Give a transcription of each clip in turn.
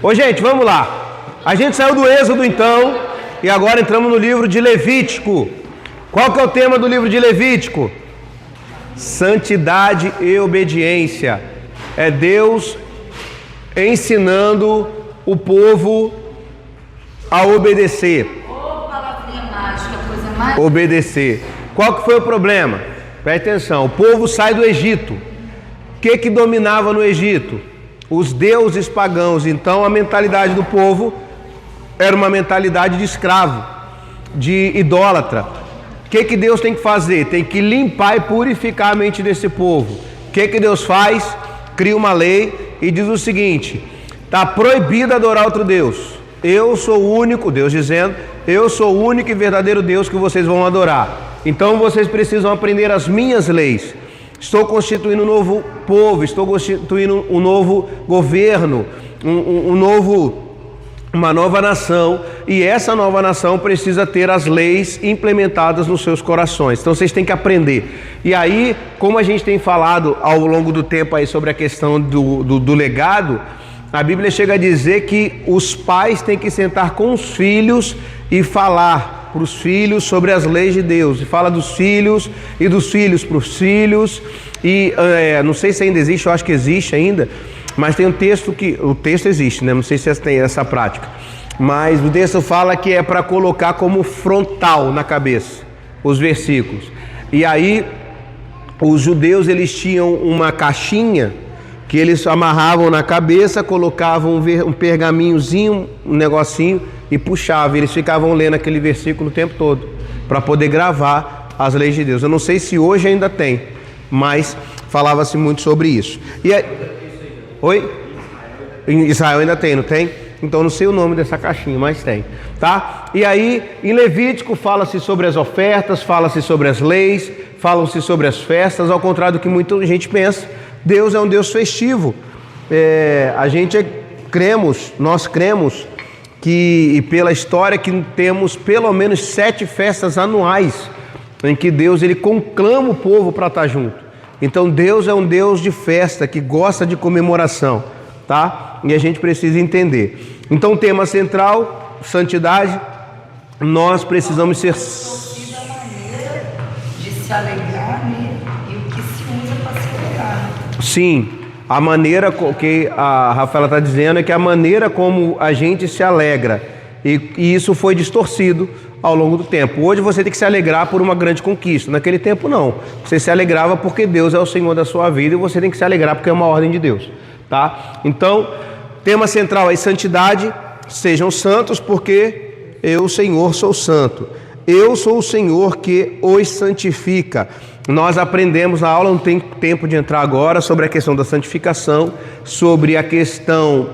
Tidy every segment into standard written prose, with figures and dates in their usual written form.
Ô gente, vamos lá. A gente saiu do Êxodo então e agora entramos no livro de Levítico. Qual que é o tema do livro de Levítico? Santidade e obediência. É Deus ensinando o povo a obedecer. Palavrinha mágica, coisa mais... Obedecer. Qual que foi o problema? Presta atenção, o povo sai do Egito. O que dominava no Egito? Os deuses pagãos. Então a mentalidade do povo era uma mentalidade de escravo, de idólatra. O que Deus tem que fazer? Tem que limpar e purificar a mente desse povo. O que Deus faz? Cria uma lei e diz o seguinte: está proibido adorar outro Deus. Eu sou o único, Deus dizendo, eu sou o único e verdadeiro Deus que vocês vão adorar. Então vocês precisam aprender as minhas leis. Estou constituindo um novo povo, estou constituindo um novo governo, uma nova nação, e essa nova nação precisa ter as leis implementadas nos seus corações. Então vocês têm que aprender. E aí, como a gente tem falado ao longo do tempo aí sobre a questão do legado, a Bíblia chega a dizer que os pais têm que sentar com os filhos e falar para os filhos sobre as leis de Deus, e fala dos filhos e dos filhos para os filhos, e não sei se ainda existe, eu acho que existe ainda, mas tem um texto o texto existe, né? Não sei se tem essa prática, mas o texto fala que é para colocar como frontal na cabeça os versículos. E aí os judeus, eles tinham uma caixinha que eles amarravam na cabeça, colocavam um pergaminhozinho, um negocinho, e puxavam. Eles ficavam lendo aquele versículo o tempo todo, para poder gravar as leis de Deus. Eu não sei se hoje ainda tem, mas falava-se muito sobre isso. E aí... Oi? Em Israel ainda tem, não tem? Então não sei o nome dessa caixinha, mas tem, tá? E aí, em Levítico, fala-se sobre as ofertas, fala-se sobre as leis, falam-se sobre as festas, ao contrário do que muita gente pensa. Deus é um Deus festivo. Nós cremos que, e pela história, que temos pelo menos 7 festas anuais em que Deus ele conclama o povo para estar junto. Então Deus é um Deus de festa, que gosta de comemoração, tá? E a gente precisa entender. Então o tema central, santidade, nós precisamos ser... De se alegrar, né? E o que se usa para se alegrar. Sim, a maneira que a Rafaela está dizendo é que a maneira como a gente se alegra, e isso foi distorcido ao longo do tempo. Hoje você tem que se alegrar por uma grande conquista. Naquele tempo não. Você se alegrava porque Deus é o Senhor da sua vida, e você tem que se alegrar porque é uma ordem de Deus, tá? Então, tema central aí, santidade. Sejam santos porque eu, Senhor, sou santo. Eu sou o Senhor que os santifica. Nós aprendemos na aula, não tem tempo de entrar agora, sobre a questão da santificação, sobre a questão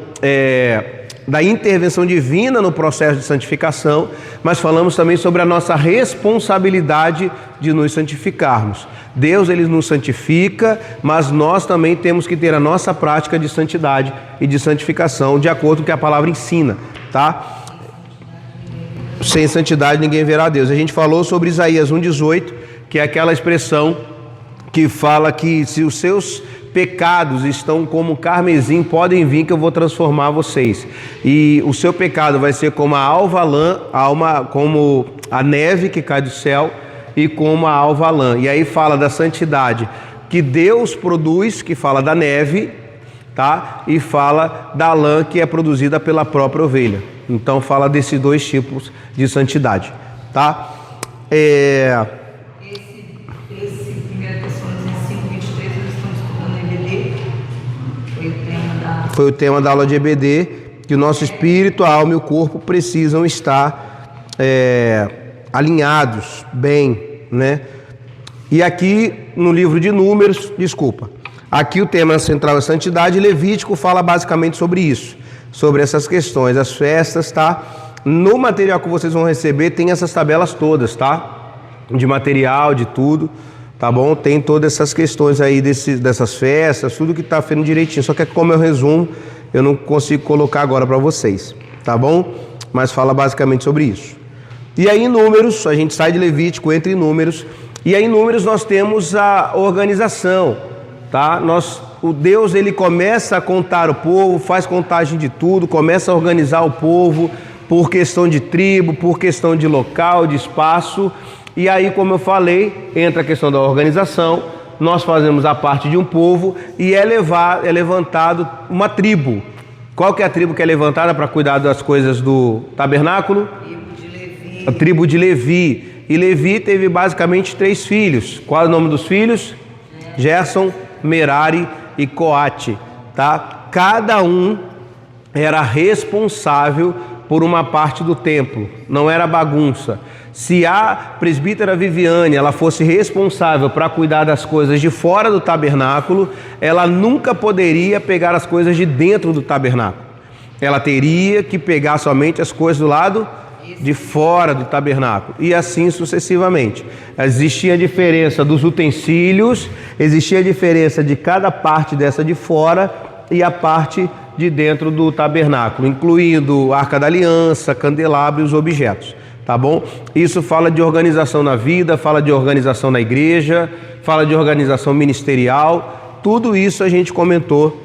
da intervenção divina no processo de santificação, mas falamos também sobre a nossa responsabilidade de nos santificarmos. Deus, ele nos santifica, mas nós também temos que ter a nossa prática de santidade e de santificação, de acordo com o que a palavra ensina, tá? Sem santidade ninguém verá Deus. A gente falou sobre Isaías 1,18, que é aquela expressão que fala que se os seus pecados estão como carmesim, podem vir que eu vou transformar vocês. E o seu pecado vai ser como a alva lã, como a neve que cai do céu, e como a alva lã. E aí fala da santidade que Deus produz, que fala da neve, tá? E fala da lã que é produzida pela própria ovelha. Então fala desses 2 tipos de santidade, tá? Foi o tema da aula de EBD, que o nosso espírito, a alma e o corpo precisam estar alinhados, bem, né? E aqui no livro de Números, aqui o tema central é santidade, e Levítico fala basicamente sobre isso, sobre essas questões, as festas, tá? No material que vocês vão receber tem essas tabelas todas, tá? De material, de tudo. Tá bom? Tem todas essas questões aí dessas festas, tudo que tá feito direitinho. Só que como eu resumo, eu não consigo colocar agora para vocês, tá bom? Mas fala basicamente sobre isso. E aí em Números, a gente sai de Levítico, entra em Números, e aí em Números nós temos a organização, tá? O Deus, ele começa a contar o povo, faz contagem de tudo, começa a organizar o povo por questão de tribo, por questão de local, de espaço. E aí, como eu falei, entra a questão da organização. Nós fazemos a parte de um povo e é levantado uma tribo. Qual que é a tribo que é levantada para cuidar das coisas do tabernáculo? Tribo de Levi. A tribo de Levi. E Levi teve basicamente 3 filhos. Qual é o nome dos filhos? Gerson, Merari e Coate, tá? Cada um era responsável por uma parte do templo, não era bagunça. Se a presbítera Viviane ela fosse responsável para cuidar das coisas de fora do tabernáculo, ela nunca poderia pegar as coisas de dentro do tabernáculo. Ela teria que pegar somente as coisas do lado de fora do tabernáculo, e assim sucessivamente. Existia a diferença dos utensílios, existia a diferença de cada parte dessa de fora e a parte de dentro do tabernáculo, incluindo a Arca da Aliança, candelabro e os objetos, tá bom? Isso fala de organização na vida, fala de organização na igreja, fala de organização ministerial, tudo isso a gente comentou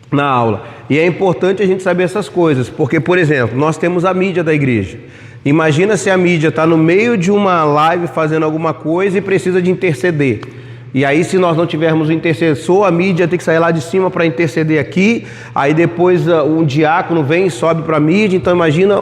na aula. E é importante a gente saber essas coisas, porque, por exemplo, nós temos a mídia da igreja. Imagina se a mídia está no meio de uma live fazendo alguma coisa e precisa de interceder. E aí, se nós não tivermos um intercessor, a mídia tem que sair lá de cima para interceder aqui. Aí depois um diácono vem e sobe para a mídia. Então imagina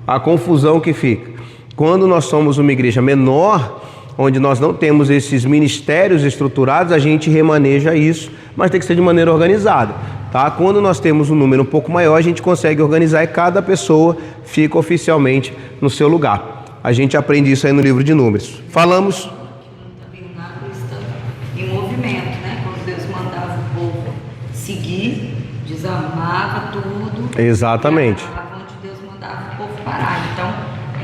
a confusão que fica. Quando nós somos uma igreja menor, onde nós não temos esses ministérios estruturados, a gente remaneja isso, mas tem que ser de maneira organizada, tá? Quando nós temos um número um pouco maior, a gente consegue organizar e cada pessoa fica oficialmente no seu lugar. A gente aprende isso aí no livro de Números. Falamos... Em movimento, né? Quando Deus mandava o povo seguir, desarmava tudo. Exatamente. Onde Deus mandava o povo parar. Então,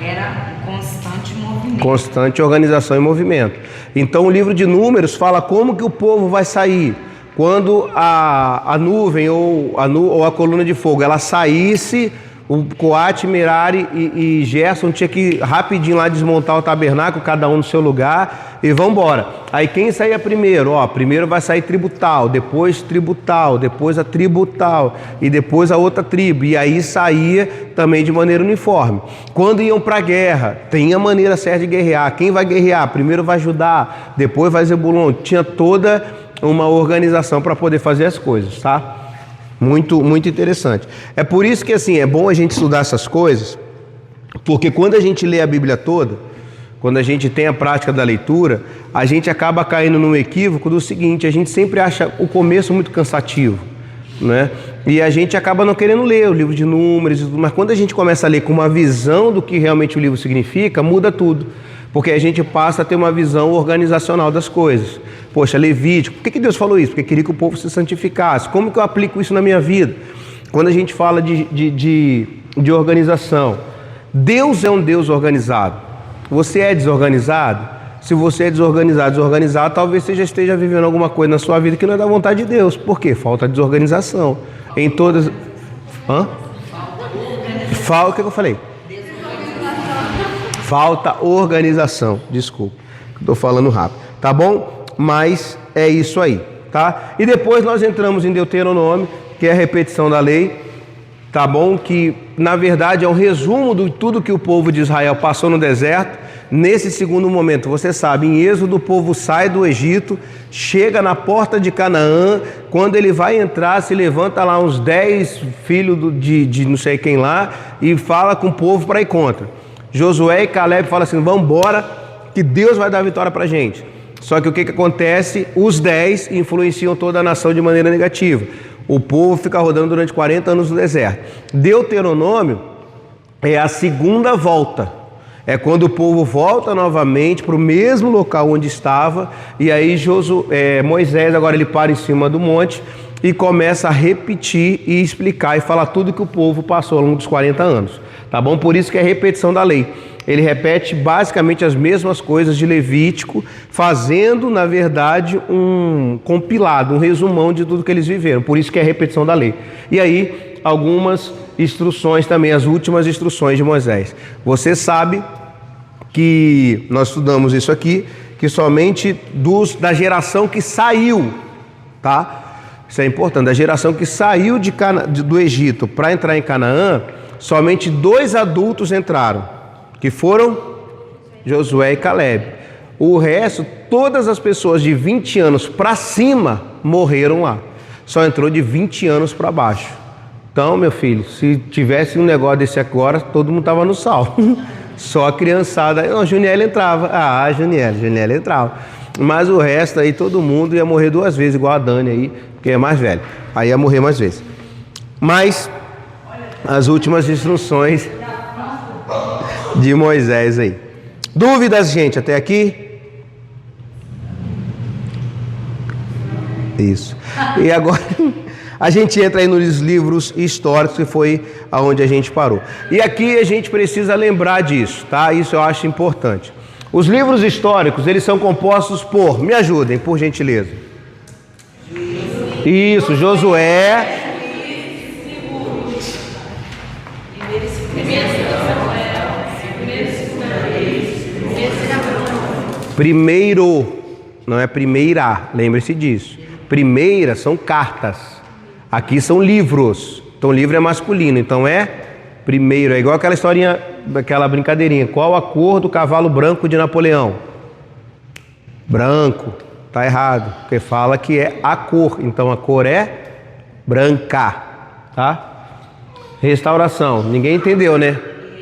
era um constante movimento. Constante organização e movimento. Então, o livro de Números fala como que o povo vai sair. Quando a nuvem ou a coluna de fogo, ela saísse, o Coate, Merari e Gerson tinha que rapidinho lá desmontar o tabernáculo, cada um no seu lugar, e vão embora. Aí quem saía primeiro? Primeiro vai sair tribo tal, depois a tribo tal, e depois a outra tribo. E aí saía também de maneira uniforme. Quando iam para a guerra, tem a maneira certa de guerrear. Quem vai guerrear? Primeiro vai Judá, depois vai Zebulon. Tinha toda uma organização para poder fazer as coisas, tá? Muito, muito interessante. É por isso que assim, é bom a gente estudar essas coisas, porque quando a gente lê a Bíblia toda, quando a gente tem a prática da leitura, a gente acaba caindo num equívoco do seguinte: a gente sempre acha o começo muito cansativo, né? E a gente acaba não querendo ler o livro de Números, mas quando a gente começa a ler com uma visão do que realmente o livro significa, muda tudo. Porque a gente passa a ter uma visão organizacional das coisas. Poxa, Levítico, por que Deus falou isso? Porque queria que o povo se santificasse. Como que eu aplico isso na minha vida? Quando a gente fala de organização, Deus é um Deus organizado. Você é desorganizado? Se você é desorganizado, talvez você já esteja vivendo alguma coisa na sua vida que não é da vontade de Deus. Por quê? Falta desorganização. Em todas... O que eu falei? Falta organização, desculpa, estou falando rápido, tá bom? Mas é isso aí, tá? E depois nós entramos em Deuteronômio, que é a repetição da lei, tá bom? Que na verdade é um resumo de tudo que o povo de Israel passou no deserto. Nesse segundo momento, você sabe, em Êxodo o povo sai do Egito, chega na porta de Canaã. Quando ele vai entrar, se levanta lá uns 10 filhos de não sei quem lá e fala com o povo para ir contra. Josué e Caleb falam assim: vamos embora, que Deus vai dar a vitória para a gente. Só que o que acontece? Os 10 influenciam toda a nação de maneira negativa. O povo fica rodando durante 40 anos no deserto. Deuteronômio é a segunda volta. É quando o povo volta novamente para o mesmo local onde estava. E aí Moisés agora ele para em cima do monte e começa a repetir e explicar e falar tudo que o povo passou ao longo dos 40 anos. Tá bom? Por isso que é a repetição da lei. Ele repete basicamente as mesmas coisas de Levítico, fazendo, na verdade, um compilado, um resumão de tudo que eles viveram. Por isso que é a repetição da lei. E aí, algumas instruções também, as últimas instruções de Moisés. Você sabe que nós estudamos isso aqui, que somente da geração que saiu tá? Isso é importante. A geração que saiu do Egito para entrar em Canaã, somente 2 adultos entraram, que foram Josué e Calebe. O resto, todas as pessoas de 20 anos para cima morreram lá. Só entrou de 20 anos para baixo. Então, meu filho, se tivesse um negócio desse agora, todo mundo estava no sal. Só a criançada. Não, a Juniela entrava. Ah, a Juniela entrava. Mas o resto aí, todo mundo ia morrer 2 vezes, igual a Dani aí, que é mais velho. Aí ia morrer mais vezes. Mas as últimas instruções de Moisés aí. Dúvidas, gente, até aqui? Isso. E agora a gente entra aí nos livros históricos, que foi aonde a gente parou. E aqui a gente precisa lembrar disso, tá? Isso eu acho importante. Os livros históricos, eles são compostos por, me ajudem, por gentileza. Isso, Josué. Primeiro, não é primeira, lembre-se disso. Primeira são cartas, aqui são livros. Então livro é masculino, então é primeiro. É igual aquela historinha, daquela brincadeirinha. Qual a cor do cavalo branco de Napoleão? Branco. Tá errado, porque fala que é a cor. Então a cor é branca, tá? Restauração. Ninguém entendeu, né?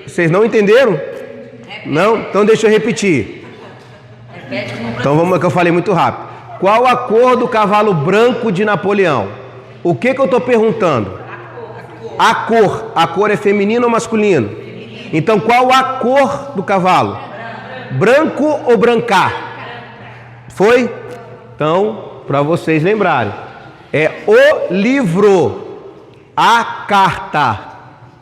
Vocês não entenderam? Não? Então deixa eu repetir. Então vamos, que eu falei muito rápido. Qual a cor do cavalo branco de Napoleão? O que eu estou perguntando? A cor. A cor é feminino ou masculino? Então qual a cor do cavalo? Branco ou branca? Foi? Então, para vocês lembrarem, é o livro, a carta.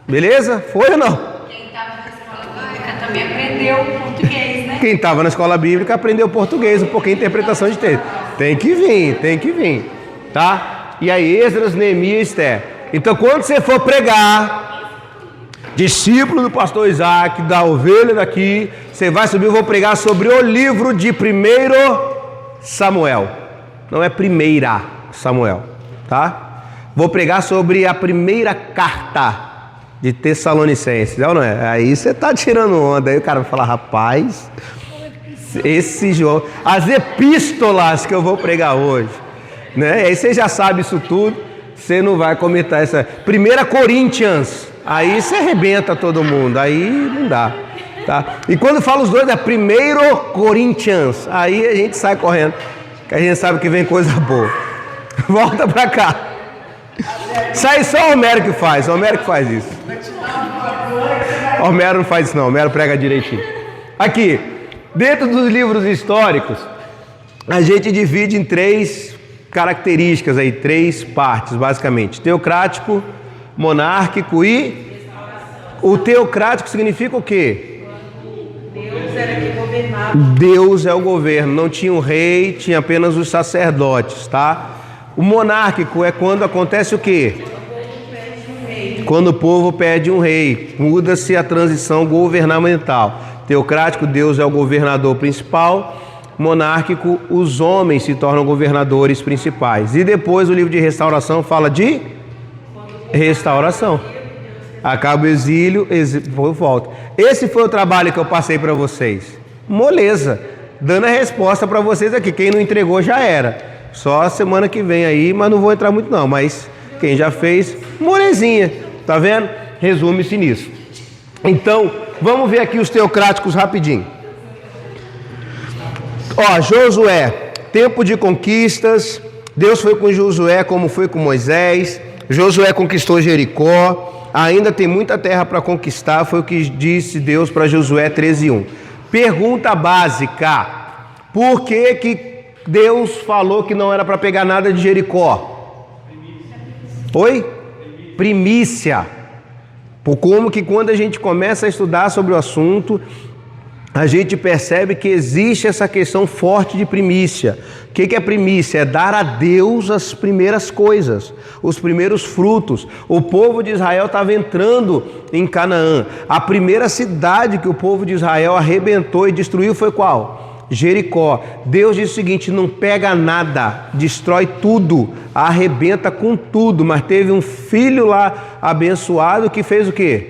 Beleza? Foi ou não? Quem estava na escola bíblica também aprendeu português, né? Quem estava na escola bíblica aprendeu português, um pouquinho de interpretação de texto. Tem que vir, tá? E aí, Esdras, Neemias e Esther. Então, quando você for pregar, discípulo do pastor Isaac, da ovelha daqui, você vai subir, eu vou pregar sobre o livro de 1 Samuel. Não é primeira Samuel, tá? Vou pregar sobre a primeira carta de Tessalonicenses, é ou não é? Aí você tá tirando onda, aí o cara vai falar, rapaz, esse João, as epístolas que eu vou pregar hoje, né? Aí você já sabe isso tudo, você não vai comentar essa. 1 Coríntios, aí você arrebenta todo mundo, aí não dá, tá? E quando fala os dois, é 1 Coríntios, aí a gente sai correndo, que a gente sabe que vem coisa boa. Volta pra cá. Sai só o Homero que faz, isso. Homero não faz isso não, Homero prega direitinho. Aqui, dentro dos livros históricos, a gente divide em 3 características aí, 3 partes, basicamente. Teocrático, monárquico e... O teocrático significa o quê? Deus era que governava. Deus é o governo, não tinha um rei, tinha apenas os sacerdotes, tá? O monárquico é quando acontece o quê? Quando o povo pede um rei, muda-se a transição governamental. Teocrático, Deus é o governador principal. Monárquico, os homens se tornam governadores principais. E depois o livro de restauração fala de restauração. Acaba o exílio, volta. Esse foi o trabalho que eu passei para vocês. Moleza, dando a resposta para vocês aqui. Quem não entregou já era. Só a semana que vem aí, mas não vou entrar muito não. Mas quem já fez, molezinha. Tá vendo? Resume-se nisso. Então, vamos ver aqui os teocráticos rapidinho. Ó, Josué, tempo de conquistas. Deus foi com Josué como foi com Moisés. Josué conquistou Jericó. Ainda tem muita terra para conquistar. Foi o que disse Deus para Josué 13:1. Pergunta básica. Por que Deus falou que não era para pegar nada de Jericó? Oi? Primícia. Por como que quando a gente começa a estudar sobre o assunto, a gente percebe que existe essa questão forte de primícia. O que é primícia? É dar a Deus as primeiras coisas, os primeiros frutos. O povo de Israel estava entrando em Canaã. A primeira cidade que o povo de Israel arrebentou e destruiu foi qual? Jericó. Deus diz o seguinte: não pega nada, destrói tudo, arrebenta com tudo. Mas teve um filho lá abençoado que fez o quê?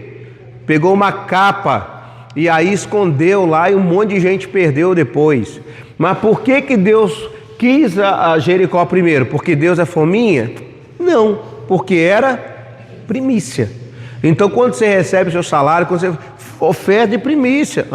Pegou uma capa e aí escondeu lá e um monte de gente perdeu depois. Mas por que Deus quis a Jericó primeiro? Porque Deus é fominha? Não, porque era primícia. Então quando você recebe o seu salário, quando você oferta de primícia,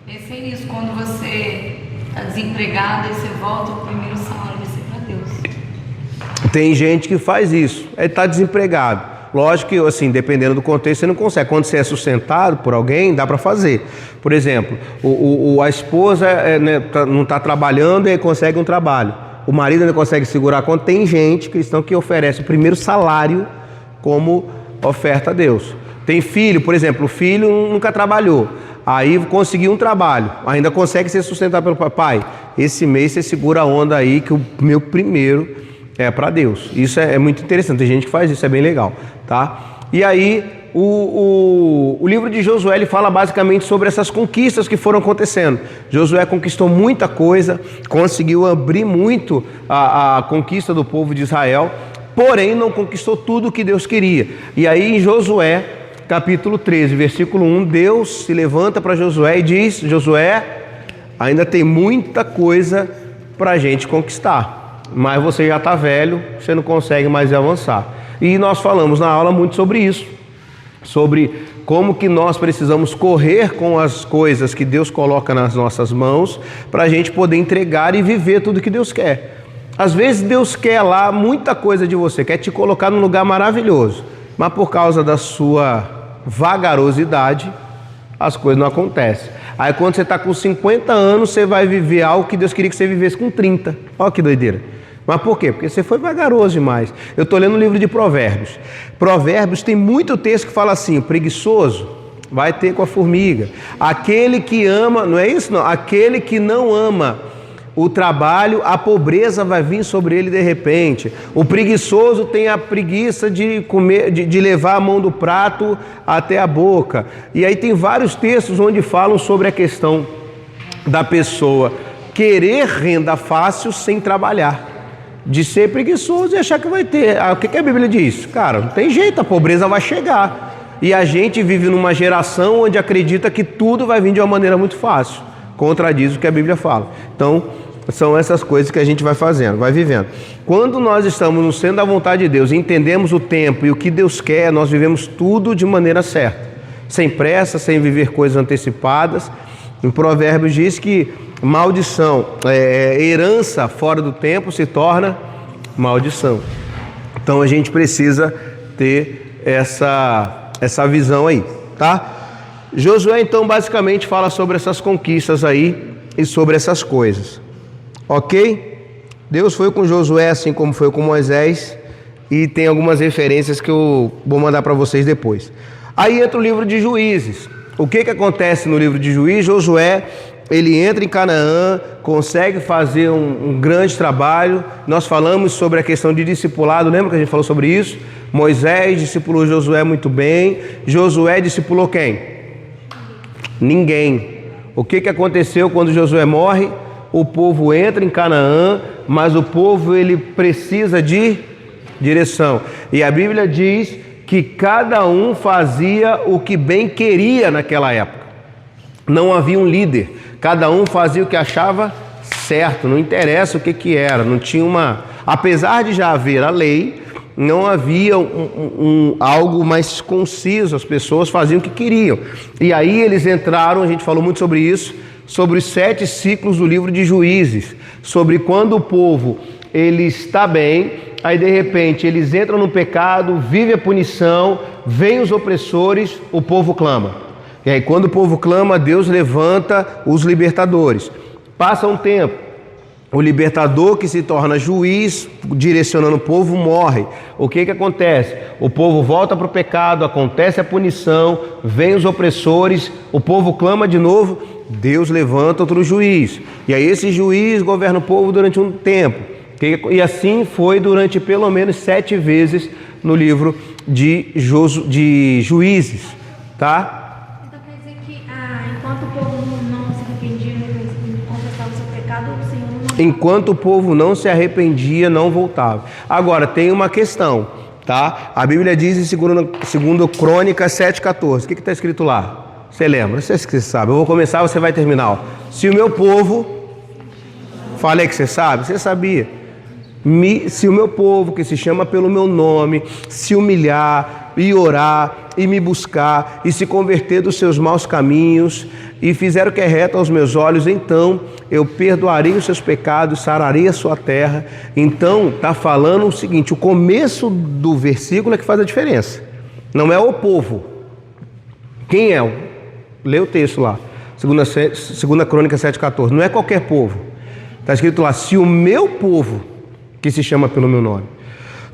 Pensei nisso, quando você está desempregado e você volta, o primeiro salário vai ser para Deus. Tem gente que faz isso, ele está desempregado. Lógico que, assim, dependendo do contexto, você não consegue. Quando você é sustentado por alguém, dá para fazer. Por exemplo, a esposa não está trabalhando e consegue um trabalho. O marido ainda consegue segurar a conta. Tem gente cristão que oferece o primeiro salário como oferta a Deus. Tem filho, por exemplo, o filho nunca trabalhou. Aí conseguiu um trabalho, ainda consegue ser sustentado pelo pai. Esse mês você segura a onda aí que o meu primeiro é para Deus. Isso é muito interessante, tem gente que faz isso, é bem legal, tá? E aí o livro de Josué, ele fala basicamente sobre essas conquistas que foram acontecendo. Josué conquistou muita coisa, conseguiu abrir muito a conquista do povo de Israel, porém não conquistou tudo o que Deus queria. E aí em Josué, capítulo 13, versículo 1, Deus se levanta para Josué e diz: Josué, ainda tem muita coisa para a gente conquistar, mas você já está velho, você não consegue mais avançar. E nós falamos na aula muito sobre isso, sobre como que nós precisamos correr com as coisas que Deus coloca nas nossas mãos, para a gente poder entregar e viver tudo que Deus quer. Às vezes Deus quer lá muita coisa de você, quer te colocar num lugar maravilhoso, mas por causa da sua vagarosidade, as coisas não acontecem. Aí quando você está com 50 anos, você vai viver algo que Deus queria que você vivesse com 30. Olha que doideira. Mas por quê? Porque você foi vagaroso demais. Eu estou lendo o livro de Provérbios. Provérbios tem muito texto que fala assim: preguiçoso vai ter com a formiga. Aquele que ama, não é isso não, aquele que não ama o trabalho, a pobreza vai vir sobre ele de repente. O preguiçoso tem a preguiça de comer, de levar a mão do prato até a boca. E aí tem vários textos onde falam sobre a questão da pessoa querer renda fácil sem trabalhar, de ser preguiçoso e achar que vai ter. O que a Bíblia diz? Cara, não tem jeito, a pobreza vai chegar. E a gente vive numa geração onde acredita que tudo vai vir de uma maneira muito fácil. Contradiz o que a Bíblia fala. Então, são essas coisas que a gente vai fazendo, vai vivendo. Quando nós estamos no centro da vontade de Deus, entendemos o tempo e o que Deus quer, nós vivemos tudo de maneira certa, sem pressa, sem viver coisas antecipadas. Em Provérbios diz que maldição, herança fora do tempo se torna maldição. Então a gente precisa ter essa visão aí, tá? Josué então basicamente fala sobre essas conquistas aí e sobre essas coisas, ok? Deus foi com Josué assim como foi com Moisés, e tem algumas referências que eu vou mandar para vocês depois. Aí entra o livro de Juízes. O que acontece no livro de Juízes? Josué, ele entra em Canaã, consegue fazer um grande trabalho. Nós falamos sobre a questão de discipulado, lembra que a gente falou sobre isso? Moisés discipulou Josué muito bem. Josué discipulou quem? Ninguém. O que aconteceu quando Josué morre? O povo entra em Canaã, mas o povo ele precisa de direção. E a Bíblia diz que cada um fazia o que bem queria naquela época. Não havia um líder. Cada um fazia o que achava certo, não interessa o que era. Não tinha uma... Apesar de já haver a lei, não havia algo mais conciso, as pessoas faziam o que queriam. E aí eles entraram, a gente falou muito sobre isso, sobre os 7 ciclos do livro de Juízes, sobre quando o povo ele está bem, aí de repente eles entram no pecado, vive a punição, vêm os opressores, o povo clama. E aí quando o povo clama, Deus levanta os libertadores. Passa um tempo, o libertador que se torna juiz, direcionando o povo, morre. O que acontece? O povo volta para o pecado, acontece a punição, vem os opressores, o povo clama de novo, Deus levanta outro juiz. E aí esse juiz governa o povo durante um tempo. E assim foi durante pelo menos 7 vezes no livro de Juízes, tá? Então quer dizer que enquanto o povo não se arrependia, não confessava Enquanto o povo não se arrependia, não voltava. Agora, tem uma questão, tá? A Bíblia diz em 2 Crônicas 7,14. O que está escrito lá? Você lembra? Não sei se você sabe. Eu vou começar, você vai terminar. Ó. Se o meu povo... Falei que você sabe? Você sabia. Se o meu povo, que se chama pelo meu nome, se humilhar e orar e me buscar e se converter dos seus maus caminhos e fizer o que é reto aos meus olhos, então eu perdoarei os seus pecados, sararei a sua terra. Então está falando o seguinte, o começo do versículo é que faz a diferença. Não é o povo. Quem é? Lê o texto lá, 2 Crônica 7,14. Não é qualquer povo. Está escrito lá, se o meu povo, que se chama pelo meu nome.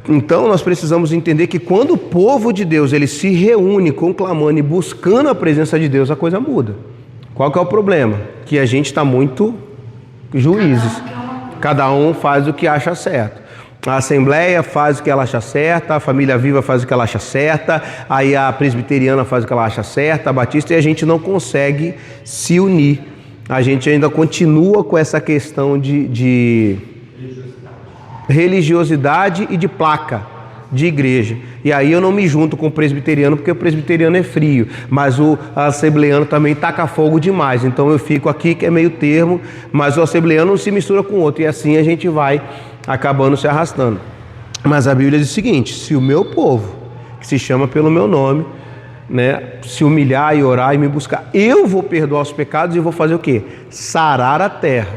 Então nós precisamos entender que quando o povo de Deus ele se reúne conclamando e buscando a presença de Deus, a coisa muda. Qual que é o problema? Que a gente está muito juízes. Cada um faz o que acha certo. A Assembleia faz o que ela acha certa, a Família Viva faz o que ela acha certa, aí a Presbiteriana faz o que ela acha certa, a Batista, e a gente não consegue se unir. A gente ainda continua com essa questão de religiosidade e de placa de igreja. E aí eu não me junto com o presbiteriano, porque o presbiteriano é frio, mas o assembleano também taca fogo demais. Então eu fico aqui que é meio termo, mas o assembleano não se mistura com o outro, e assim a gente vai acabando se arrastando. Mas a Bíblia diz o seguinte, se o meu povo, que se chama pelo meu nome, né, se humilhar e orar e me buscar, eu vou perdoar os pecados e vou fazer o quê? Sarar a terra.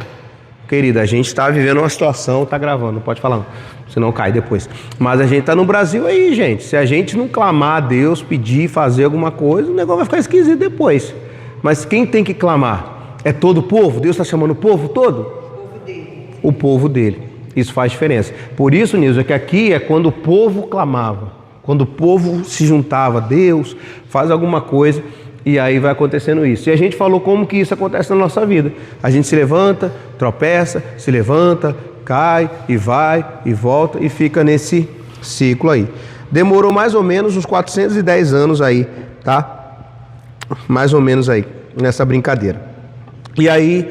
Querida, a gente está vivendo uma situação, está gravando, não pode falar não, senão cai depois. Mas a gente está no Brasil aí, gente. Se a gente não clamar a Deus, pedir, fazer alguma coisa, o negócio vai ficar esquisito depois. Mas quem tem que clamar? É todo o povo? Deus está chamando o povo todo? O povo dele. O povo dele. Isso faz diferença. Por isso, Nilson, é que aqui é quando o povo clamava. Quando o povo se juntava a Deus, faz alguma coisa, e aí vai acontecendo isso. E a gente falou como que isso acontece na nossa vida. A gente se levanta, tropeça, se levanta, cai e vai e volta e fica nesse ciclo aí. Demorou mais ou menos uns 410 anos aí, tá? Mais ou menos aí, nessa brincadeira. E aí,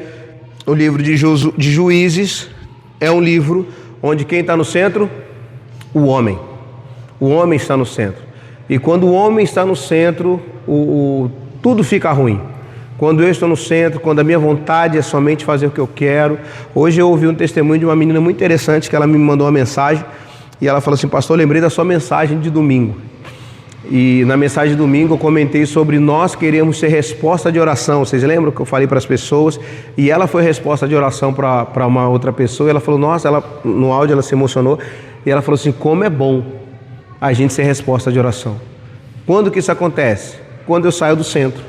o livro de Juízes é um livro onde quem está no centro? O homem. O homem está no centro. E quando o homem está no centro, tudo fica ruim. Quando eu estou no centro, quando a minha vontade é somente fazer o que eu quero. Hoje eu ouvi um testemunho de uma menina muito interessante, que ela me mandou uma mensagem, e ela falou assim, pastor, eu lembrei da sua mensagem de domingo. E na mensagem de domingo eu comentei sobre nós queremos ser resposta de oração. Vocês lembram que eu falei para as pessoas? E ela foi resposta de oração para uma outra pessoa, e ela falou, nossa, no áudio ela se emocionou, e ela falou assim, como é bom a gente ser resposta de oração. Quando que isso acontece? Quando eu saio do centro.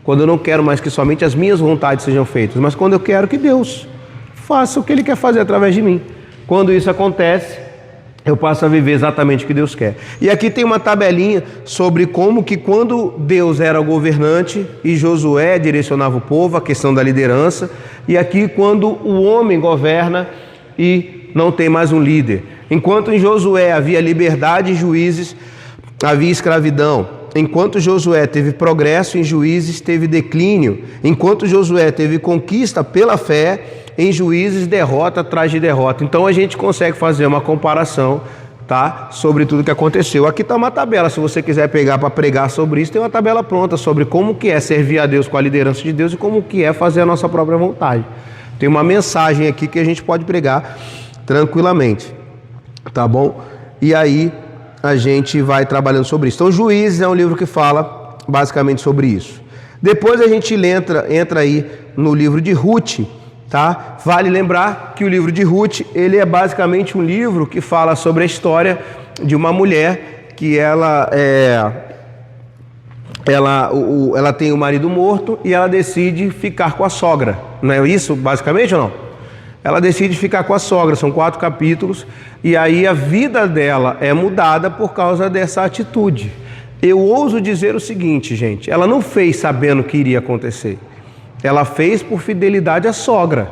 Quando eu não quero mais que somente as minhas vontades sejam feitas, mas quando eu quero que Deus faça o que Ele quer fazer através de mim. Quando isso acontece, eu passo a viver exatamente o que Deus quer. E aqui tem uma tabelinha sobre como que quando Deus era o governante e Josué direcionava o povo, a questão da liderança, e aqui quando o homem governa e não tem mais um líder. Enquanto em Josué havia liberdade em Juízes, havia escravidão. Enquanto Josué teve progresso, em Juízes teve declínio. Enquanto Josué teve conquista pela fé, em Juízes derrota atrás de derrota. Então a gente consegue fazer uma comparação, tá, sobre tudo que aconteceu. Aqui está uma tabela, se você quiser pegar para pregar sobre isso, tem uma tabela pronta sobre como que é servir a Deus com a liderança de Deus e como que é fazer a nossa própria vontade. Tem uma mensagem aqui que a gente pode pregar tranquilamente, tá bom? E aí a gente vai trabalhando sobre isso. Então Juízes é um livro que fala basicamente sobre isso. Depois a gente entra aí no livro de Ruth, tá? Vale lembrar que o livro de Ruth, ele é basicamente um livro que fala sobre a história de uma mulher que ela tem o marido morto e ela decide ficar com a sogra. Não é isso basicamente ou não? Ela decide ficar com a sogra, são 4 capítulos, e aí a vida dela é mudada por causa dessa atitude. Eu ouso dizer o seguinte, gente, ela não fez sabendo o que iria acontecer, ela fez por fidelidade à sogra,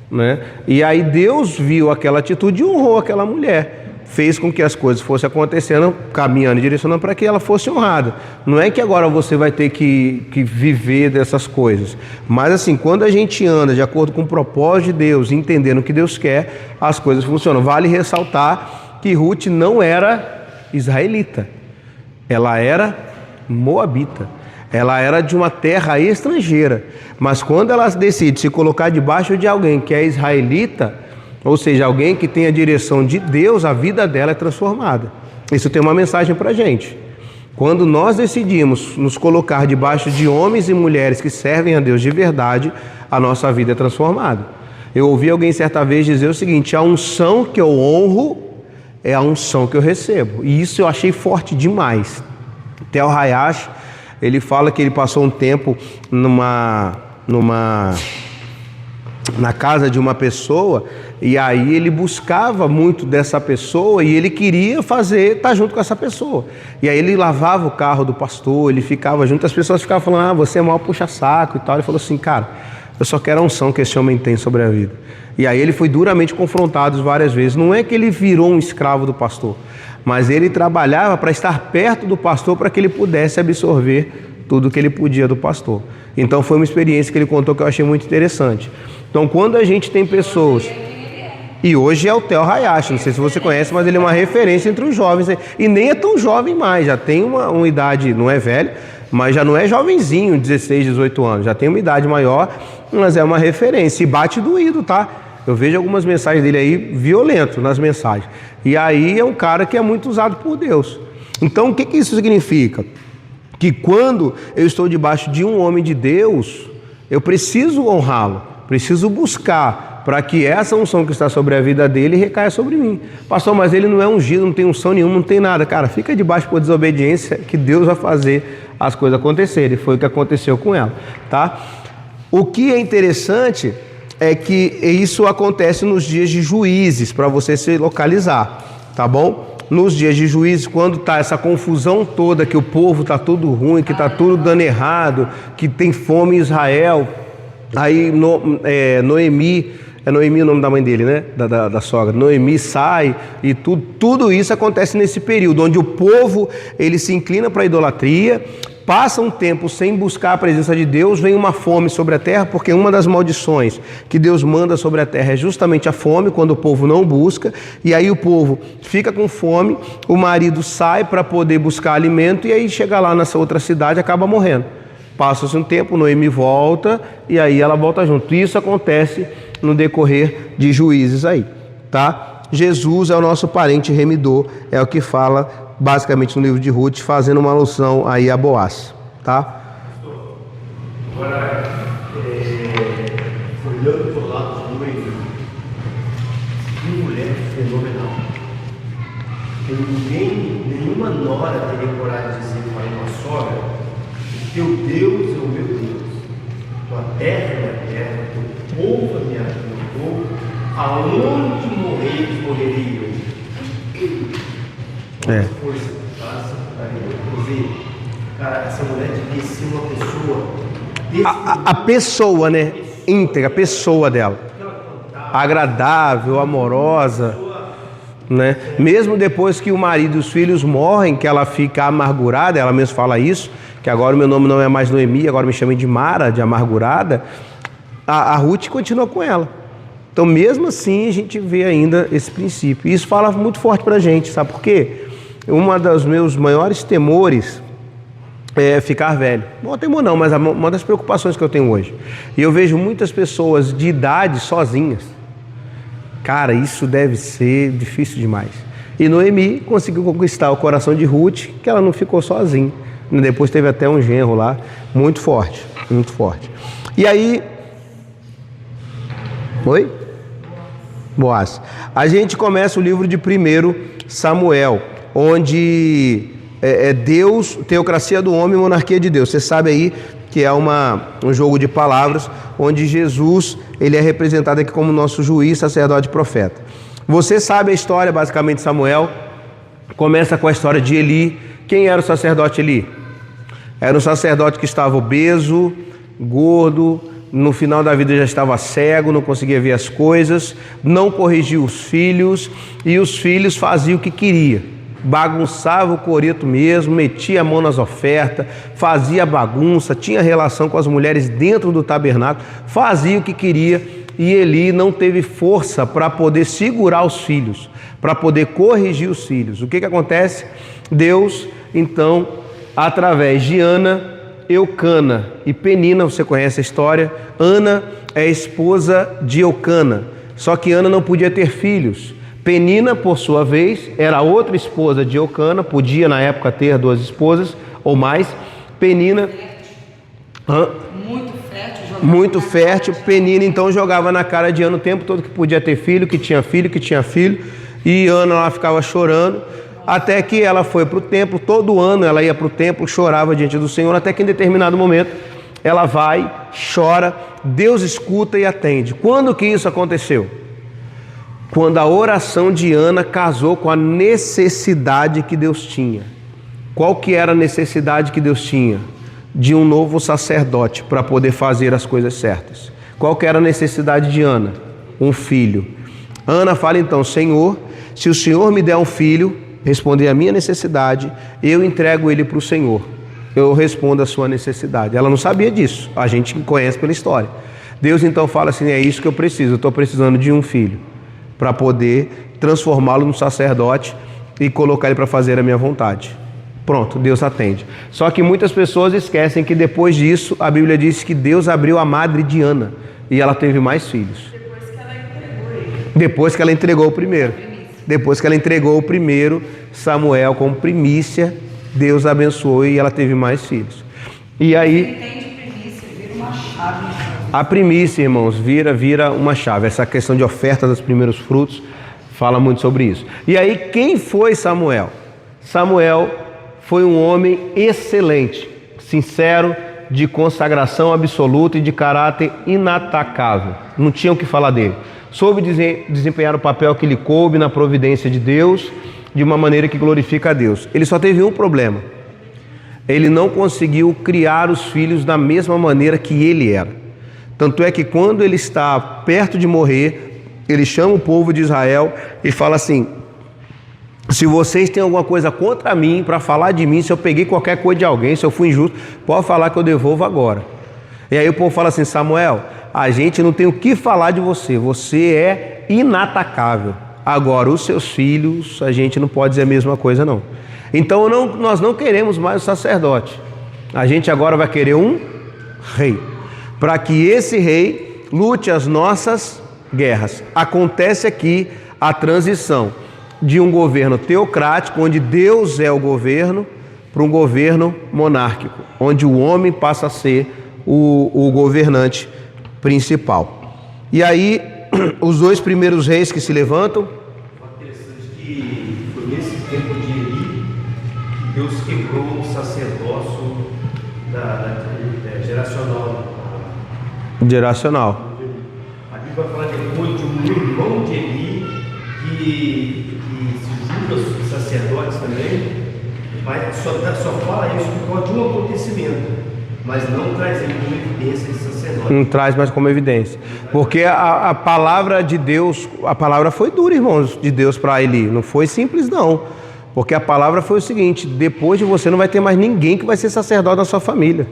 né? E aí Deus viu aquela atitude e honrou aquela mulher. fez com que as coisas fossem acontecendo, caminhando e direcionando para que ela fosse honrada. Não é que agora você vai ter que viver dessas coisas, mas assim, quando a gente anda de acordo com o propósito de Deus, entendendo o que Deus quer, as coisas funcionam. Vale ressaltar que Ruth não era israelita, ela era moabita, ela era de uma terra estrangeira, mas quando ela decide se colocar debaixo de alguém que é israelita, ou seja, alguém que tem a direção de Deus, a vida dela é transformada. Isso tem uma mensagem para a gente. Quando nós decidimos nos colocar debaixo de homens e mulheres que servem a Deus de verdade, a nossa vida é transformada. Eu ouvi alguém certa vez dizer o seguinte: a unção que eu honro é a unção que eu recebo. E isso eu achei forte demais. Tel Hayash, ele fala que ele passou um tempo na casa de uma pessoa, e aí ele buscava muito dessa pessoa e ele queria estar junto com essa pessoa. E aí ele lavava o carro do pastor, ele ficava junto, as pessoas ficavam falando: você é mau puxa-saco e tal. Ele falou assim: cara, eu só quero a unção que esse homem tem sobre a vida. E aí ele foi duramente confrontado várias vezes. Não é que ele virou um escravo do pastor, mas ele trabalhava para estar perto do pastor para que ele pudesse absorver tudo que ele podia do pastor. Então foi uma experiência que ele contou que eu achei muito interessante. Então quando a gente tem pessoas... E hoje é o Tel Hayash, não sei se você conhece, mas ele é uma referência entre os jovens. E nem é tão jovem mais, já tem uma idade, não é velho, mas já não é jovenzinho, 16, 18 anos. Já tem uma idade maior, mas é uma referência. E bate doído, tá? Eu vejo algumas mensagens dele aí, violento nas mensagens. E aí é um cara que é muito usado por Deus. Então o que isso significa? Que quando eu estou debaixo de um homem de Deus, eu preciso honrá-lo, preciso buscar para que essa unção que está sobre a vida dele recaia sobre mim. Pastor, mas ele não é ungido, não tem unção nenhuma, não tem nada. Cara, fica debaixo por desobediência que Deus vai fazer as coisas acontecerem. Foi o que aconteceu com ela, tá? O que é interessante é que isso acontece nos dias de Juízes, para você se localizar, tá bom? Nos dias de Juízes, quando está essa confusão toda, que o povo está tudo ruim, que está tudo dando errado, que tem fome em Israel, aí Noemi, é Noemi o nome da mãe dele, né? Da sogra. Noemi sai e tudo isso acontece nesse período, onde o povo ele se inclina para a idolatria, passa um tempo sem buscar a presença de Deus, vem uma fome sobre a terra, porque uma das maldições que Deus manda sobre a terra é justamente a fome, quando o povo não busca, e aí o povo fica com fome, o marido sai para poder buscar alimento, e aí chega lá nessa outra cidade e acaba morrendo. Passa-se um tempo, Noemi volta, e aí ela volta junto. Isso acontece no decorrer de Juízes aí, tá? Jesus é o nosso parente remidor, é o que fala basicamente no livro de Ruth, fazendo uma alusão aí a Boaz, tá? Agora, olhando para o lado do Noemi, que mulher fenomenal. Nenhuma nora teria coragem de dizer para uma sogra: o teu Deus é o meu Deus, tua terra é minha terra, teu povo é meu povo, aonde morreriam? Força, passa, cara, essa mulher devia ser uma pessoa. A pessoa, né? Íntegra, a pessoa dela. Agradável, amorosa, né? Mesmo depois que o marido e os filhos morrem, que ela fica amargurada, ela mesma fala isso, que agora o meu nome não é mais Noemi, agora me chamem de Mara, de amargurada. A Ruth continua com ela. Então, mesmo assim, a gente vê ainda esse princípio. E isso fala muito forte pra gente, sabe por quê? Um dos meus maiores temores é ficar velho. Não temor não, mas uma das preocupações que eu tenho hoje. E eu vejo muitas pessoas de idade sozinhas. Cara, isso deve ser difícil demais. E Noemi conseguiu conquistar o coração de Ruth, que ela não ficou sozinha. Depois teve até um genro lá, muito forte, muito forte. E aí... Oi? Boaz. A gente começa o livro de 1 Samuel, onde Deus, teocracia do homem e monarquia de Deus. Você sabe aí que é um jogo de palavras, onde Jesus ele é representado aqui como nosso juiz, sacerdote e profeta. Você sabe a história basicamente de Samuel? Começa com a história de Eli. Quem era o sacerdote Eli? Era um sacerdote que estava obeso, gordo, no final da vida já estava cego, não conseguia ver as coisas, não corrigia os filhos, e os filhos faziam o que queria. Bagunçava o coreto mesmo, metia a mão nas ofertas, fazia bagunça, tinha relação com as mulheres dentro do tabernáculo, fazia o que queria, e Eli não teve força para poder segurar os filhos, para poder corrigir os filhos. O que acontece? Deus, então, através de Ana, Eucana e Penina, você conhece a história. Ana é esposa de Eucana, só que Ana não podia ter filhos. Penina, por sua vez, era outra esposa de Eucana, podia na época ter 2 esposas ou mais. Penina, muito fértil. Penina então jogava na cara de Ana o tempo todo que podia ter filho, que tinha filho, e Ana lá ficava chorando, até que ela foi para o templo. Todo ano ela ia para o templo, chorava diante do Senhor, até que em determinado momento ela vai, chora, Deus escuta e atende. Quando que isso aconteceu? Quando a oração de Ana casou com a necessidade que Deus tinha. Qual que era a necessidade que Deus tinha? De um novo sacerdote para poder fazer as coisas certas. Qual que era a necessidade de Ana? Um filho. Ana fala então: Senhor, se o Senhor me der um filho, responder a minha necessidade, eu entrego ele para o Senhor. Eu respondo a sua necessidade. Ela não sabia disso, a gente conhece pela história. Deus então fala assim: é isso que eu preciso, eu estou precisando de um filho, para poder transformá-lo num sacerdote e colocar ele para fazer a minha vontade. Pronto, Deus atende. Só que muitas pessoas esquecem que depois disso, a Bíblia diz que Deus abriu a madre de Ana e ela teve mais filhos. Depois que ela entregou o primeiro. Depois que ela entregou o primeiro, Samuel, como primícia, Deus abençoou e ela teve mais filhos. E aí, a primícia, irmãos, vira uma chave. Essa questão de oferta dos primeiros frutos fala muito sobre isso. E aí, quem foi Samuel? Samuel foi um homem excelente, sincero, de consagração absoluta e de caráter inatacável. Não tinha o que falar dele. Soube desempenhar o papel que lhe coube na providência de Deus, de uma maneira que glorifica a Deus. Ele só teve um problema: ele não conseguiu criar os filhos da mesma maneira que ele era. Tanto é que quando ele está perto de morrer, ele chama o povo de Israel e fala assim: se vocês têm alguma coisa contra mim, para falar de mim, se eu peguei qualquer coisa de alguém, se eu fui injusto, pode falar que eu devolvo agora. E aí o povo fala assim: Samuel, a gente não tem o que falar de você, você é inatacável. Agora, os seus filhos, a gente não pode dizer a mesma coisa não. Então nós não queremos mais o sacerdote. A gente agora vai querer um rei, para que esse rei lute as nossas guerras. Acontece aqui a transição de um governo teocrático, onde Deus é o governo, para um governo monárquico, onde o homem passa a ser o governante principal. E aí, os 2 primeiros reis que se levantam. Interessante que foi nesse tempo de Eli que Deus quebrou o sacerdócio geracional. A Bíblia fala depois de um irmão de Eli que se junta aos sacerdotes também, mas só fala isso por causa de um acontecimento, mas não traz ele como evidência de sacerdote. Não traz mais como evidência, porque a palavra de Deus, a palavra foi dura, irmãos, de Deus para Eli, não foi simples não, porque a palavra foi o seguinte: depois de você não vai ter mais ninguém que vai ser sacerdote na sua família.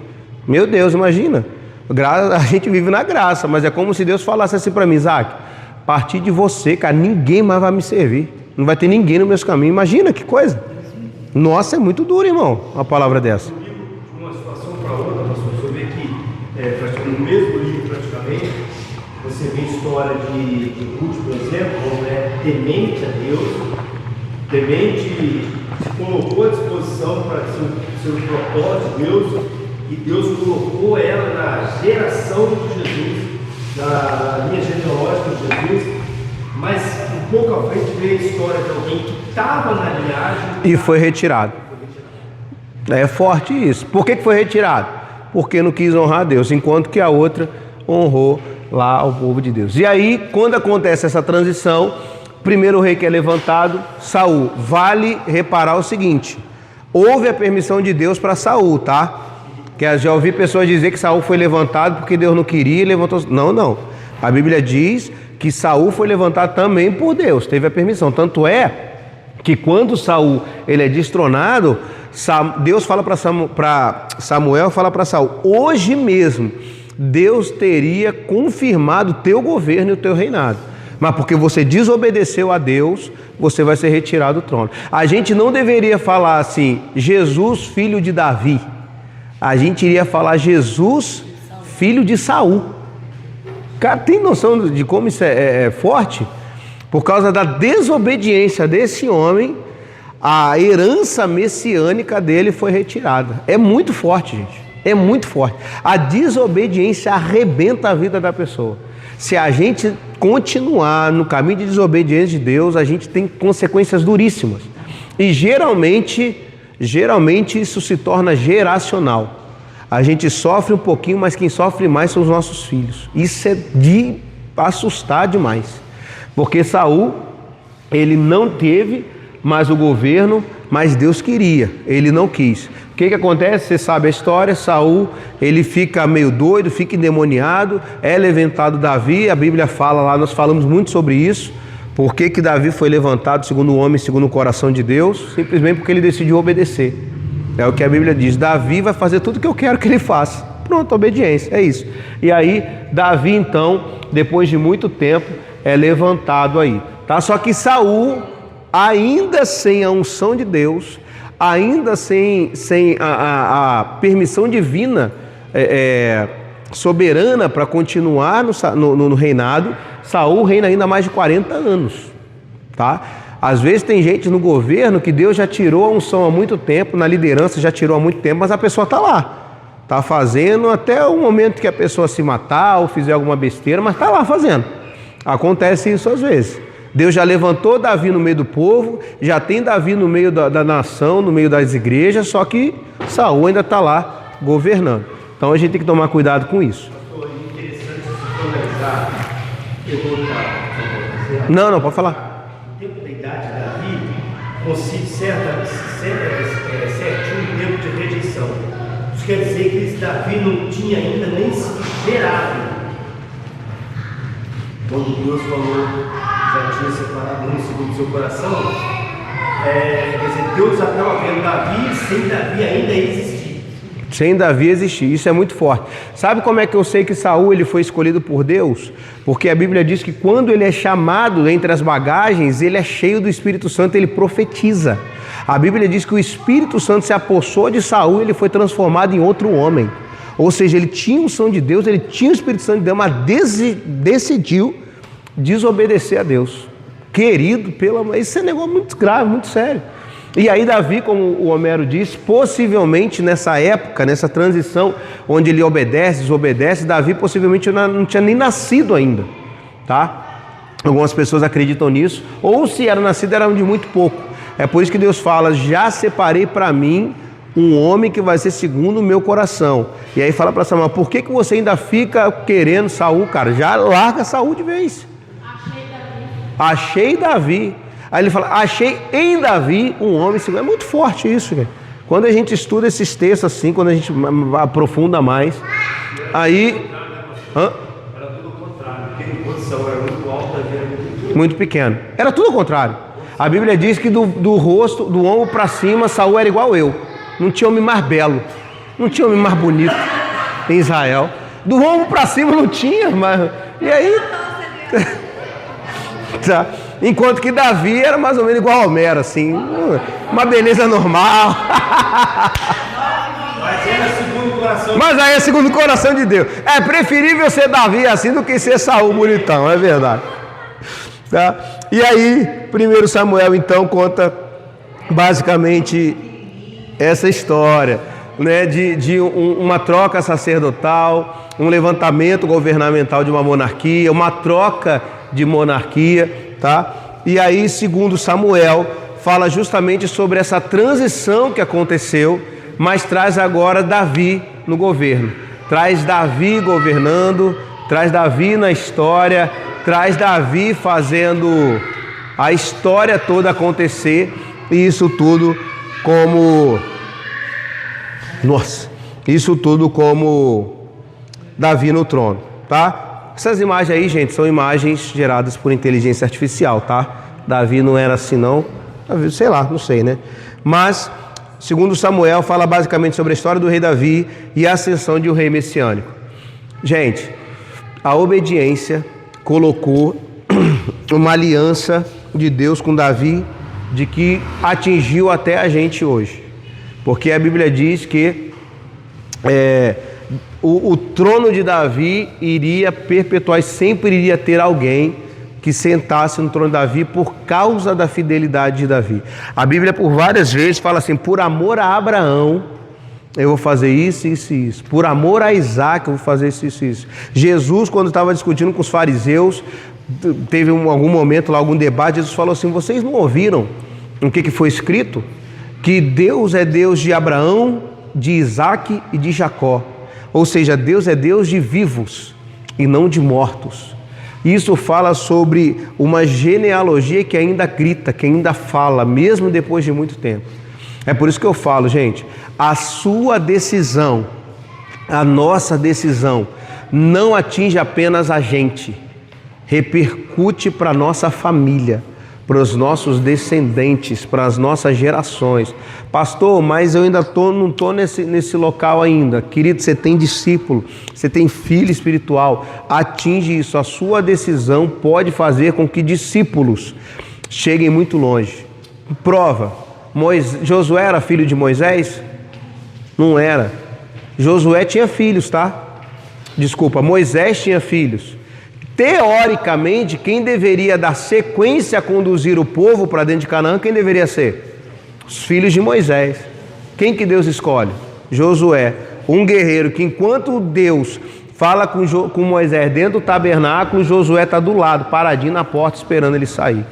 Meu Deus, imagina, a gente vive na graça, mas é como se Deus falasse assim para mim: Isaac, a partir de você, cara, ninguém mais vai me servir, não vai ter ninguém no meus caminhos. Imagina que coisa. Nossa, é muito duro, irmão, uma palavra dessa. De uma situação para outra, você vê que no mesmo livro praticamente, você vê a história de Ruth, por exemplo, onde é temente a Deus, temente, se colocou à disposição para ser o propósito de Deus, e Deus colocou ela na geração de Jesus, na linha genealógica de Jesus, mas um pouco à frente veio a história de alguém que estava na linhagem e foi retirado. É forte isso. Por que foi retirado? Porque não quis honrar a Deus, enquanto que a outra honrou lá ao povo de Deus. E aí, quando acontece essa transição, o primeiro rei que é levantado, Saul. Vale reparar o seguinte: houve a permissão de Deus para Saul, tá? Que já ouvi pessoas dizer que Saul foi levantado porque Deus não queria e levantou. Não. A Bíblia diz que Saul foi levantado também por Deus, teve a permissão. Tanto é que quando Saul ele é destronado, Deus fala para Samuel, fala para Saul: hoje mesmo Deus teria confirmado o teu governo e o teu reinado, mas porque você desobedeceu a Deus, você vai ser retirado do trono. A gente não deveria falar assim, Jesus, filho de Davi. A gente iria falar Jesus, filho de Saul. Cara, tem noção de como isso é forte? Por causa da desobediência desse homem, a herança messiânica dele foi retirada. É muito forte, gente. É muito forte. A desobediência arrebenta a vida da pessoa. Se a gente continuar no caminho de desobediência de Deus, a gente tem consequências duríssimas. E geralmente isso se torna geracional. A gente sofre um pouquinho, mas quem sofre mais são os nossos filhos. Isso é de assustar demais. Porque Saul, ele não teve mais o governo, mas Deus queria, ele não quis. O que acontece? Você sabe a história. Saul, ele fica meio doido, fica endemoniado, é levantado Davi. A Bíblia fala lá, nós falamos muito sobre isso. Por que Davi foi levantado segundo o homem, segundo o coração de Deus? Simplesmente porque ele decidiu obedecer. É o que a Bíblia diz: Davi vai fazer tudo o que eu quero que ele faça. Pronto, obediência, é isso. E aí, Davi então, depois de muito tempo, é levantado aí, tá? Só que Saul, ainda sem a unção de Deus, ainda sem a permissão divina soberana para continuar no reinado, Saul reina ainda mais de 40 anos, tá? Às vezes tem gente no governo que Deus já tirou a unção há muito tempo, na liderança já tirou há muito tempo, mas a pessoa está lá, está fazendo até o momento que a pessoa se matar ou fizer alguma besteira, mas está lá fazendo. Acontece isso às vezes. Deus já levantou Davi no meio do povo, já tem Davi no meio da nação, no meio das igrejas, só que Saul ainda está lá governando. Então a gente tem que tomar cuidado com isso. Pastor, é interessante se analisar, eu vou dar. Não, pode falar. O tempo da idade de Davi consiste certinho o tempo de rejeição. Isso quer dizer que Davi não tinha ainda nem sido gerado. Quando Deus falou, já tinha separado um segundo o seu coração, quer dizer, Deus já estava vendo Davi sem Davi ainda existir. Sem Davi existir, isso é muito forte. Sabe como é que eu sei que Saul ele foi escolhido por Deus? Porque a Bíblia diz que quando ele é chamado entre as bagagens, ele é cheio do Espírito Santo, ele profetiza. A Bíblia diz que o Espírito Santo se apossou de Saul e ele foi transformado em outro homem. Ou seja, ele tinha unção de Deus, ele tinha o Espírito Santo de Deus, mas decidiu desobedecer a Deus. Querido, isso é um negócio muito grave, muito sério. E aí Davi, como o Homero diz, possivelmente nessa época, nessa transição, onde ele obedece, desobedece, Davi possivelmente não tinha nem nascido ainda, tá? Algumas pessoas acreditam nisso, ou se era nascido, era de muito pouco. É por isso que Deus fala: já separei para mim um homem que vai ser segundo o meu coração. E aí fala para Samuel: por que você ainda fica querendo Saul, cara? Já larga Saul de vez. Achei Davi. Aí ele fala: achei em Davi um homem segundo. É muito forte isso, cara. Quando a gente estuda esses textos assim, quando a gente aprofunda mais, aí... Era tudo o contrário, porque a posição era muito alta, Davi era muito pequeno. Era tudo ao contrário. A Bíblia diz que do rosto, do ombro para cima, Saul era igual eu. Não tinha homem mais belo, não tinha homem mais bonito em Israel. Do ombro para cima não tinha, mas... E aí... tá. Enquanto que Davi era mais ou menos igual a Homero, assim, uma beleza normal. Mas era segundo o coração. Mas aí é segundo o coração de Deus. É preferível ser Davi assim do que ser Saul bonitão, é verdade. Tá? E aí, 1 Samuel então conta basicamente essa história, né, de uma troca sacerdotal, um levantamento governamental de uma monarquia, uma troca de monarquia, tá? E aí, segundo Samuel, fala justamente sobre essa transição que aconteceu, mas traz agora Davi no governo. Traz Davi governando, traz Davi na história, traz Davi fazendo a história toda acontecer, e isso tudo como... Nossa! isso tudo como Davi no trono, tá? Essas imagens aí, gente, são imagens geradas por inteligência artificial, tá? Davi não era assim não, sei lá, não sei, né? Mas, segundo Samuel, fala basicamente sobre a história do rei Davi e a ascensão de um rei messiânico. Gente, a obediência colocou uma aliança de Deus com Davi, de que atingiu até a gente hoje. Porque a Bíblia diz que o trono de Davi iria perpetuar, sempre iria ter alguém que sentasse no trono de Davi por causa da fidelidade de Davi. A Bíblia por várias vezes fala assim: por amor a Abraão eu vou fazer isso, isso e isso. Por amor a Isaac eu vou fazer isso, isso e isso. Jesus, quando estava discutindo com os fariseus, teve algum momento lá, algum debate, Jesus falou assim: vocês não ouviram o que foi escrito? Que Deus é Deus de Abraão, de Isaac e de Jacó. Ou seja, Deus é Deus de vivos e não de mortos. Isso fala sobre uma genealogia que ainda grita, que ainda fala, mesmo depois de muito tempo. É por isso que eu falo, gente, a sua decisão, a nossa decisão, não atinge apenas a gente, repercute para a nossa família, para os nossos descendentes, para as nossas gerações. Pastor, mas eu ainda não estou nesse local ainda. Querido, você tem discípulo, você tem filho espiritual, atinge isso. A sua decisão pode fazer com que discípulos cheguem muito longe. Prova, Josué era filho de Moisés? Não era. Josué tinha filhos, tá? Desculpa, Moisés tinha filhos. Teoricamente, quem deveria dar sequência a conduzir o povo para dentro de Canaã, quem deveria ser? Os filhos de Moisés. Quem que Deus escolhe? Josué, um guerreiro que enquanto Deus fala com Moisés dentro do tabernáculo, Josué está do lado, paradinho na porta, esperando ele sair.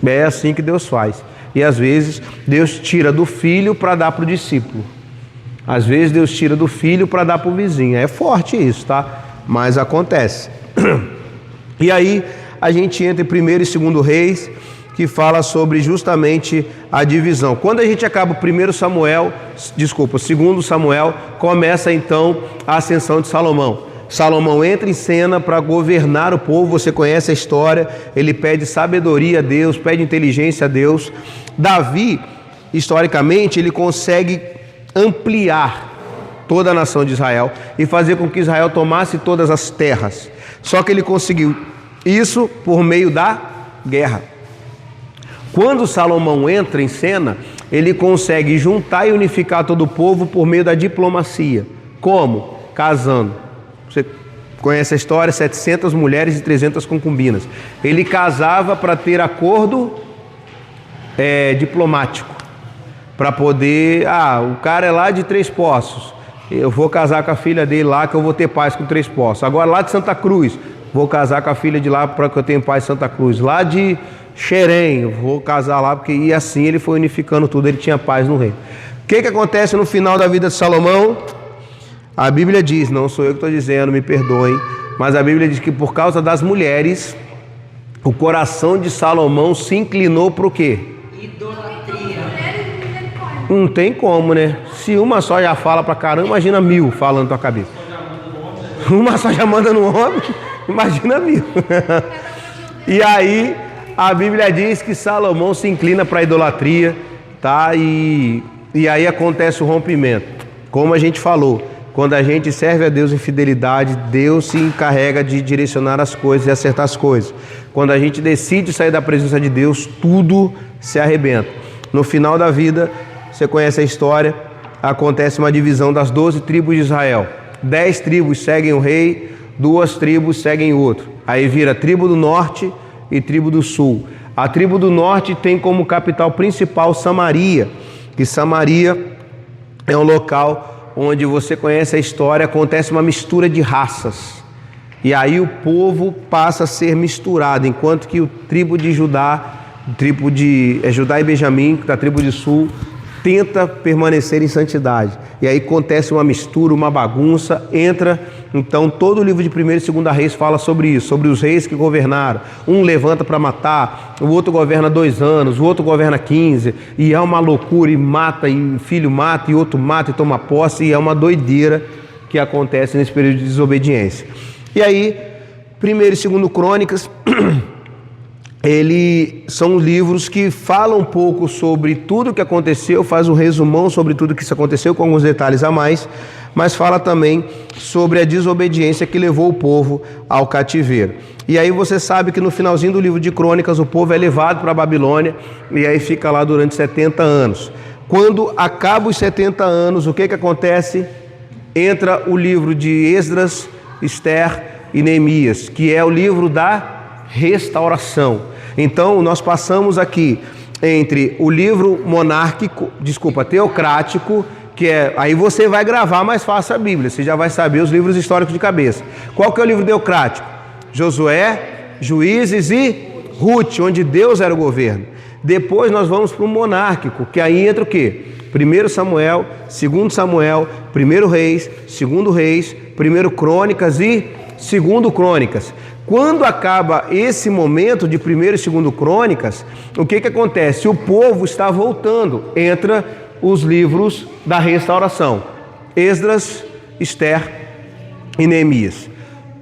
É assim que Deus faz. E às vezes Deus tira do filho para dar para o discípulo. Às vezes Deus tira do filho para dar para o vizinho. É forte isso, tá? Mas acontece. E aí a gente entra em 1º e 2º Reis, que fala sobre justamente a divisão. Quando a gente acaba o 2 Samuel, começa então a ascensão de Salomão. Salomão entra em cena para governar o povo, você conhece a história, ele pede sabedoria a Deus, pede inteligência a Deus. Davi, historicamente, ele consegue ampliar toda a nação de Israel e fazer com que Israel tomasse todas as terras. Só que ele conseguiu isso por meio da guerra. Quando Salomão entra em cena, ele consegue juntar e unificar todo o povo por meio da diplomacia. Como? Casando. Você conhece a história, 700 mulheres e 300 concubinas. Ele casava para ter acordo diplomático. Para poder, o cara é lá de Três Poços, eu vou casar com a filha dele lá que eu vou ter paz com Três Poços. Agora lá de Santa Cruz, vou casar com a filha de lá para que eu tenha paz em Santa Cruz. Lá de Xerém, vou casar lá, porque e assim ele foi unificando tudo, ele tinha paz no reino. O que acontece no final da vida de Salomão? A Bíblia diz, não sou eu que estou dizendo, me perdoem, mas a Bíblia diz que por causa das mulheres, o coração de Salomão se inclinou para o quê? Idolatria. Não tem como, né? Se uma só já fala pra caramba, imagina 1000 falando na tua cabeça. Uma só já manda no homem, imagina 1000. E aí, a Bíblia diz que Salomão se inclina para a idolatria, tá? E aí acontece o rompimento. Como a gente falou, quando a gente serve a Deus em fidelidade, Deus se encarrega de direcionar as coisas e acertar as coisas. Quando a gente decide sair da presença de Deus, tudo se arrebenta. No final da vida, você conhece a história, acontece uma divisão das 12 tribos de Israel. 10 tribos seguem o rei, 2 tribos seguem o outro. Aí vira tribo do norte e tribo do sul. A tribo do norte tem como capital principal Samaria, que Samaria é um local onde você conhece a história, acontece uma mistura de raças. E aí o povo passa a ser misturado, enquanto que o tribo de Judá, Judá e Benjamim, da tribo de sul, tenta permanecer em santidade. E aí acontece uma mistura, uma bagunça, entra Então todo o livro de 1º e 2º Reis fala sobre isso, sobre os reis que governaram. Um levanta para matar, o outro governa 2 anos, o outro governa 15, e é uma loucura, e mata, e filho mata, e outro mata e toma posse, e é uma doideira que acontece nesse período de desobediência. E aí, 1º e 2º Crônicas, são livros que falam um pouco sobre tudo o que aconteceu, faz um resumão sobre tudo o que aconteceu, com alguns detalhes a mais, mas fala também sobre a desobediência que levou o povo ao cativeiro. E aí você sabe que no finalzinho do livro de Crônicas o povo é levado para a Babilônia e aí fica lá durante 70 anos. Quando acaba os 70 anos, o que acontece? Entra o livro de Esdras, Esther e Neemias, que é o livro da restauração. Então nós passamos aqui entre o livro teocrático, que é, aí você vai gravar mais fácil a Bíblia, você já vai saber os livros históricos de cabeça. Qual que é o livro teocrático? Josué, Juízes e Ruth, onde Deus era o governo. Depois nós vamos para o monárquico, que aí entra o quê? 1 Samuel, 2 Samuel, 1 Reis, 2 Reis, 1 Crônicas e 2 Crônicas. Quando acaba esse momento de 1 e 2 Crônicas, o que acontece? O povo está voltando, entra os livros da restauração, Esdras, Esther e Neemias.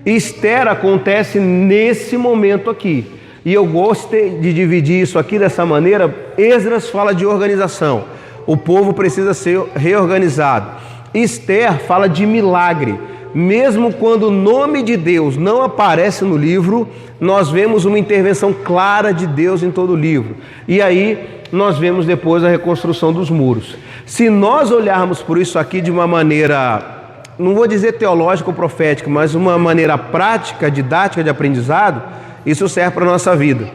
Esther acontece nesse momento aqui, e eu gosto de dividir isso aqui dessa maneira. Esdras fala de organização, o povo precisa ser reorganizado. Esther fala de milagre. Mesmo quando o nome de Deus não aparece no livro, nós vemos uma intervenção clara de Deus em todo o livro. E aí nós vemos depois a reconstrução dos muros. Se nós olharmos por isso aqui de uma maneira, não vou dizer teológica ou profética, mas uma maneira prática, didática de aprendizado, isso serve para a nossa vida.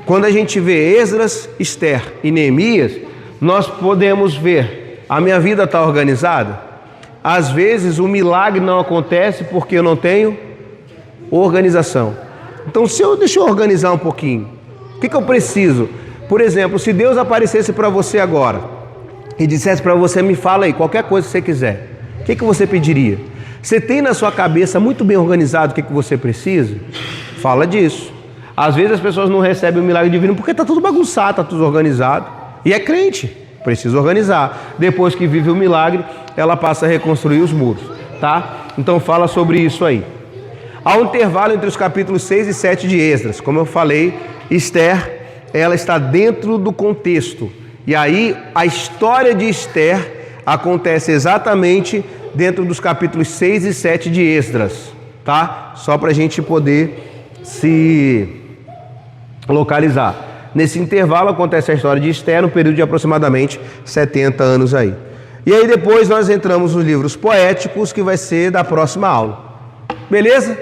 Quando a gente vê Esdras, Esther e Neemias, nós podemos ver, a minha vida está organizada? Às vezes o milagre não acontece porque eu não tenho organização. Então deixa eu organizar um pouquinho. O que eu preciso? Por exemplo, se Deus aparecesse para você agora e dissesse para você, me fala aí, qualquer coisa que você quiser, o que você pediria? Você tem na sua cabeça muito bem organizado o que você precisa? Fala disso. Às vezes as pessoas não recebem o milagre divino porque está tudo bagunçado, está tudo organizado. E é crente. Precisa organizar. Depois que vive o milagre, ela passa a reconstruir os muros, tá? Então fala sobre isso aí. Há um intervalo entre os capítulos 6 e 7 de Esdras. Como eu falei, Esther, ela está dentro do contexto. E aí a história de Esther acontece exatamente dentro dos capítulos 6 e 7 de Esdras, tá? Só para a gente poder se localizar. Nesse intervalo acontece a história de Esther, um período de aproximadamente 70 anos aí. E aí depois nós entramos nos livros poéticos, que vai ser da próxima aula. Beleza?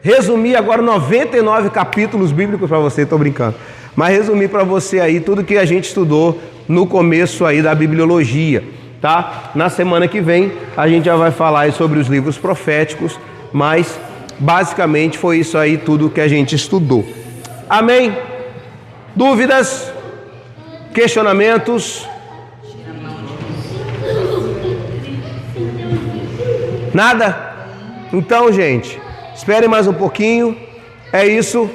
Resumi agora 99 capítulos bíblicos para você, estou brincando. Mas resumi para você aí tudo que a gente estudou no começo aí da bibliologia, tá? Na semana que vem a gente já vai falar aí sobre os livros proféticos, mas basicamente foi isso aí tudo que a gente estudou. Amém? Dúvidas? Questionamentos? Nada? Então, gente, esperem mais um pouquinho. É isso.